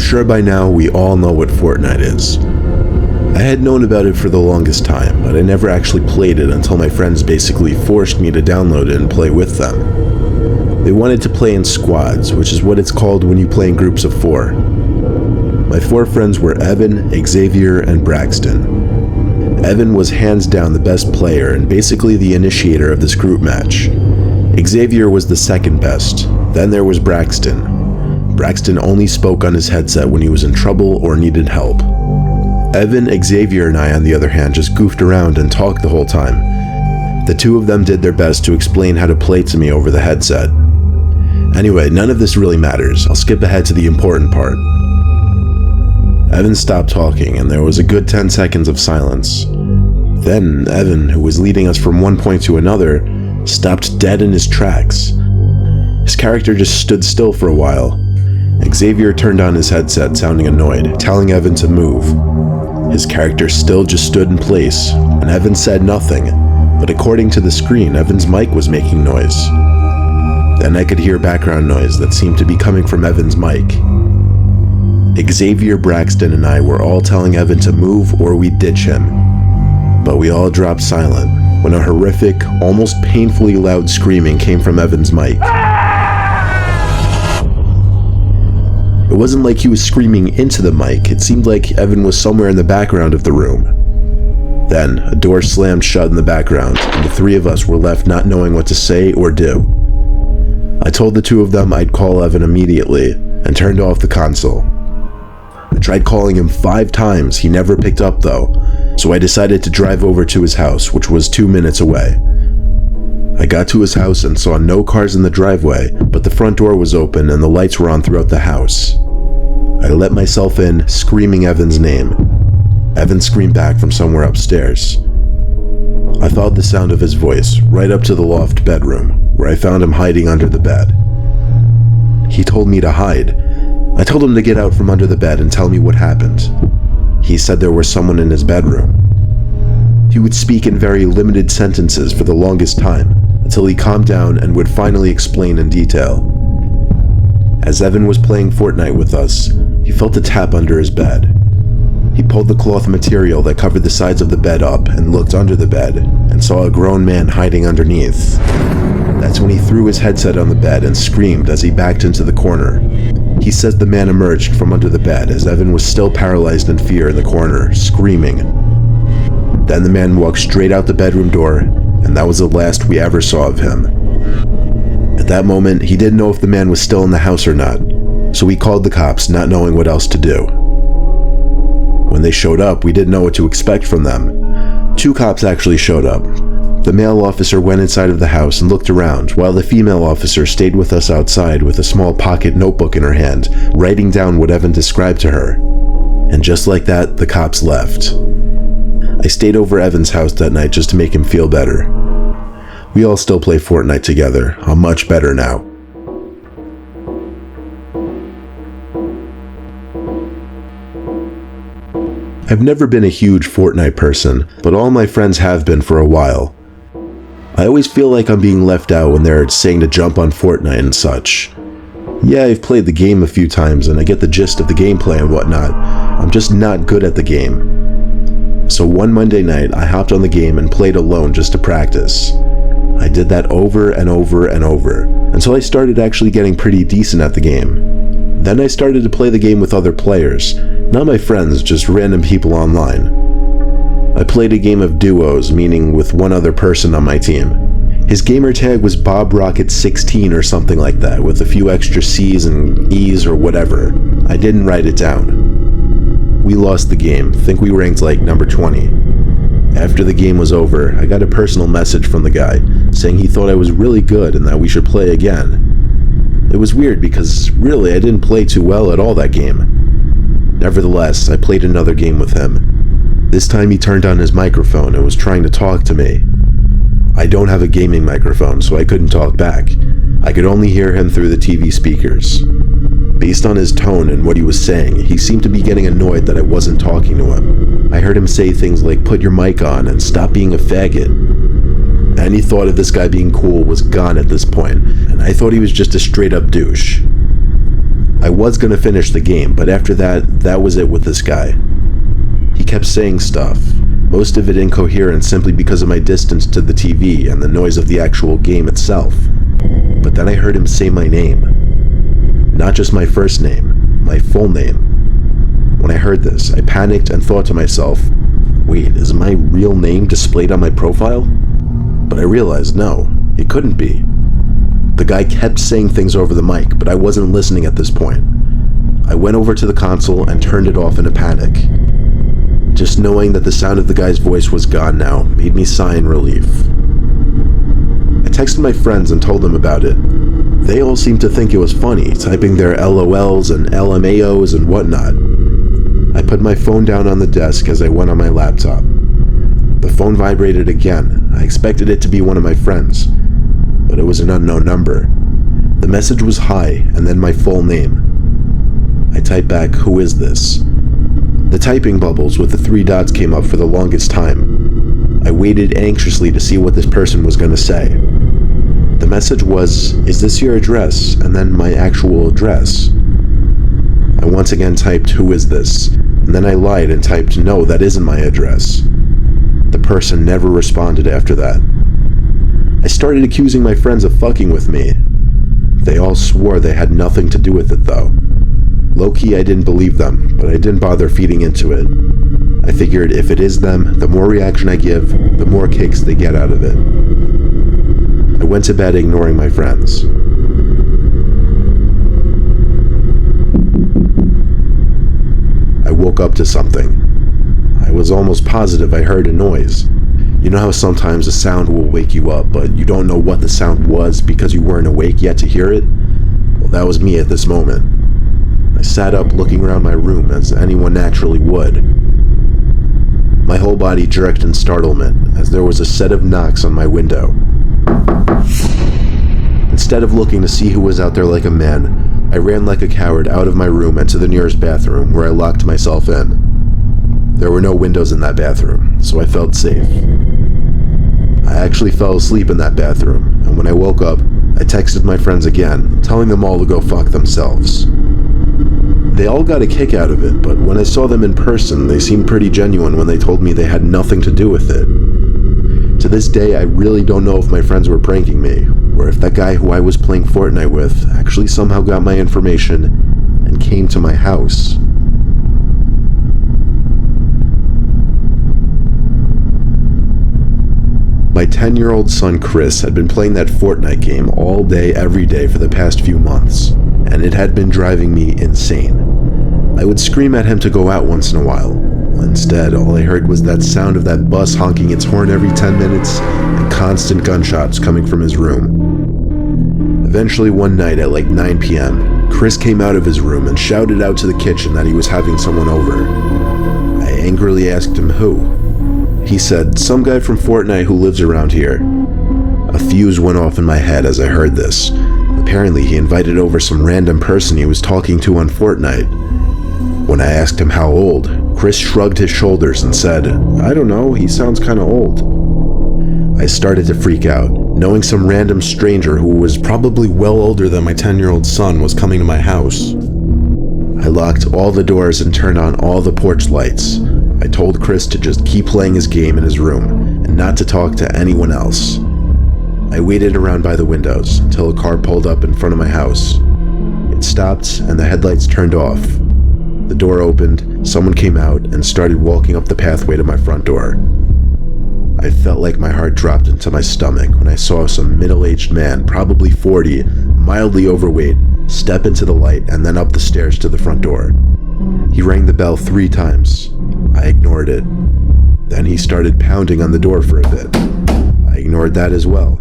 sure by now we all know what Fortnite is. I had known about it for the longest time, but I never actually played it until my friends basically forced me to download it and play with them. They wanted to play in squads, which is what it's called when you play in groups of 4. My 4 friends were Evan, Xavier, and Braxton. Evan was hands down the best player and basically the initiator of this group match. Xavier was the second best, then there was Braxton. Braxton only spoke on his headset when he was in trouble or needed help. Evan, Xavier, and I, on the other hand, just goofed around and talked the whole time. The 2 of them did their best to explain how to play to me over the headset. Anyway, none of this really matters. I'll skip ahead to the important part. Evan stopped talking, and there was a good 10 seconds of silence. Then, Evan, who was leading us from one point to another, stopped dead in his tracks. His character just stood still for a while. Xavier turned on his headset, sounding annoyed, telling Evan to move. His character still just stood in place, and Evan said nothing, but according to the screen, Evan's mic was making noise. Then I could hear background noise that seemed to be coming from Evan's mic. Xavier, Braxton, and I were all telling Evan to move or we'd ditch him. But we all dropped silent when a horrific, almost painfully loud screaming came from Evan's mic. It wasn't like he was screaming into the mic, it seemed like Evan was somewhere in the background of the room. Then, a door slammed shut in the background, and the 3 of us were left not knowing what to say or do. I told the 2 of them I'd call Evan immediately, and turned off the console. I tried calling him 5 times, he never picked up though, so I decided to drive over to his house, which was 2 minutes away. I got to his house and saw no cars in the driveway, but the front door was open and the lights were on throughout the house. I let myself in, screaming Evan's name. Evan screamed back from somewhere upstairs. I followed the sound of his voice right up to the loft bedroom, where I found him hiding under the bed. He told me to hide. I told him to get out from under the bed and tell me what happened. He said there was someone in his bedroom. He would speak in very limited sentences for the longest time, until he calmed down and would finally explain in detail. As Evan was playing Fortnite with us, he felt a tap under his bed. He pulled the cloth material that covered the sides of the bed up and looked under the bed, and saw a grown man hiding underneath. That's when he threw his headset on the bed and screamed as he backed into the corner. He says the man emerged from under the bed as Evan was still paralyzed in fear in the corner, screaming. Then the man walked straight out the bedroom door, and that was the last we ever saw of him. At that moment, he didn't know if the man was still in the house or not, so he called the cops, not knowing what else to do. When they showed up, we didn't know what to expect from them. 2 cops actually showed up. The male officer went inside of the house and looked around, while the female officer stayed with us outside with a small pocket notebook in her hand, writing down what Evan described to her. And just like that, the cops left. I stayed over Evan's house that night just to make him feel better. We all still play Fortnite together. I'm much better now. I've never been a huge Fortnite person, but all my friends have been for a while. I always feel like I'm being left out when they're saying to jump on Fortnite and such. Yeah, I've played the game a few times and I get the gist of the gameplay and whatnot. I'm just not good at the game. So one Monday night, I hopped on the game and played alone just to practice. I did that over and over and over, until I started actually getting pretty decent at the game. Then I started to play the game with other players, not my friends, just random people online. I played a game of duos, meaning with one other person on my team. His gamer tag was BobRocket16 or something like that, with a few extra C's and E's or whatever. I didn't write it down. We lost the game, think we ranked like number 20. After the game was over, I got a personal message from the guy, saying he thought I was really good and that we should play again. It was weird because, really, I didn't play too well at all that game. Nevertheless, I played another game with him. This time he turned on his microphone and was trying to talk to me. I don't have a gaming microphone, so I couldn't talk back. I could only hear him through the TV speakers. Based on his tone and what he was saying, he seemed to be getting annoyed that I wasn't talking to him. I heard him say things like, "Put your mic on and stop being a faggot." Any thought of this guy being cool was gone at this point, and I thought he was just a straight up douche. I was gonna finish the game, but after that was it with this guy. He kept saying stuff, most of it incoherent simply because of my distance to the TV and the noise of the actual game itself. But then I heard him say my name. Not just my first name, my full name. When I heard this, I panicked and thought to myself, wait, is my real name displayed on my profile? But I realized no, it couldn't be. The guy kept saying things over the mic, but I wasn't listening at this point. I went over to the console and turned it off in a panic. Just knowing that the sound of the guy's voice was gone now made me sigh in relief. I texted my friends and told them about it. They all seemed to think it was funny, typing their LOLs and LMAOs and whatnot. I put my phone down on the desk as I went on my laptop. The phone vibrated again. I expected it to be one of my friends, but it was an unknown number. The message was hi, and then my full name. I typed back, "Who is this?" The typing bubbles with the 3 dots came up for the longest time. I waited anxiously to see what this person was going to say. The message was, "Is this your address?" and then my actual address. I once again typed, "Who is this?" and then I lied and typed, "No, that isn't my address." The person never responded after that. I started accusing my friends of fucking with me. They all swore they had nothing to do with it though. Low-key, I didn't believe them, but I didn't bother feeding into it. I figured if it is them, the more reaction I give, the more kicks they get out of it. I went to bed ignoring my friends. I woke up to something. I was almost positive I heard a noise. You know how sometimes a sound will wake you up, but you don't know what the sound was because you weren't awake yet to hear it? Well, that was me at this moment. I sat up looking around my room as anyone naturally would. My whole body jerked in startlement as there was a set of knocks on my window. Instead of looking to see who was out there like a man, I ran like a coward out of my room and to the nearest bathroom where I locked myself in. There were no windows in that bathroom, so I felt safe. I actually fell asleep in that bathroom, and when I woke up, I texted my friends again, telling them all to go fuck themselves. They all got a kick out of it, but when I saw them in person, they seemed pretty genuine when they told me they had nothing to do with it. To this day, I really don't know if my friends were pranking me, or if that guy who I was playing Fortnite with actually somehow got my information and came to my house. My 10-year-old son Chris had been playing that Fortnite game all day, every day for the past few months, and it had been driving me insane. I would scream at him to go out once in a while. Instead, all I heard was that sound of that bus honking its horn every 10 minutes and constant gunshots coming from his room. Eventually one night at like 9 p.m., Chris came out of his room and shouted out to the kitchen that he was having someone over. I angrily asked him who. He said, "Some guy from Fortnite who lives around here." A fuse went off in my head as I heard this. Apparently, he invited over some random person he was talking to on Fortnite. When I asked him how old, Chris shrugged his shoulders and said, "I don't know, he sounds kinda old." I started to freak out, knowing some random stranger who was probably well older than my 10-year-old son was coming to my house. I locked all the doors and turned on all the porch lights. I told Chris to just keep playing his game in his room and not to talk to anyone else. I waited around by the windows until a car pulled up in front of my house. It stopped and the headlights turned off. The door opened, someone came out and started walking up the pathway to my front door. I felt like my heart dropped into my stomach when I saw some middle-aged man, probably 40, mildly overweight, step into the light and then up the stairs to the front door. He rang the bell 3 times. I ignored it. Then he started pounding on the door for a bit. I ignored that as well.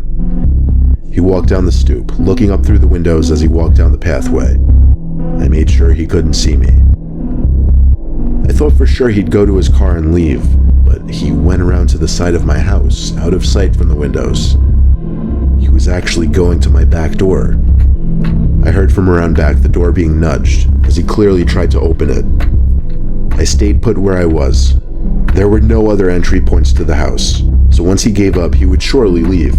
He walked down the stoop, looking up through the windows as he walked down the pathway. I made sure he couldn't see me. I thought for sure he'd go to his car and leave, but he went around to the side of my house, out of sight from the windows. He was actually going to my back door. I heard from around back the door being nudged, as he clearly tried to open it. I stayed put where I was. There were no other entry points to the house, so once he gave up, he would surely leave.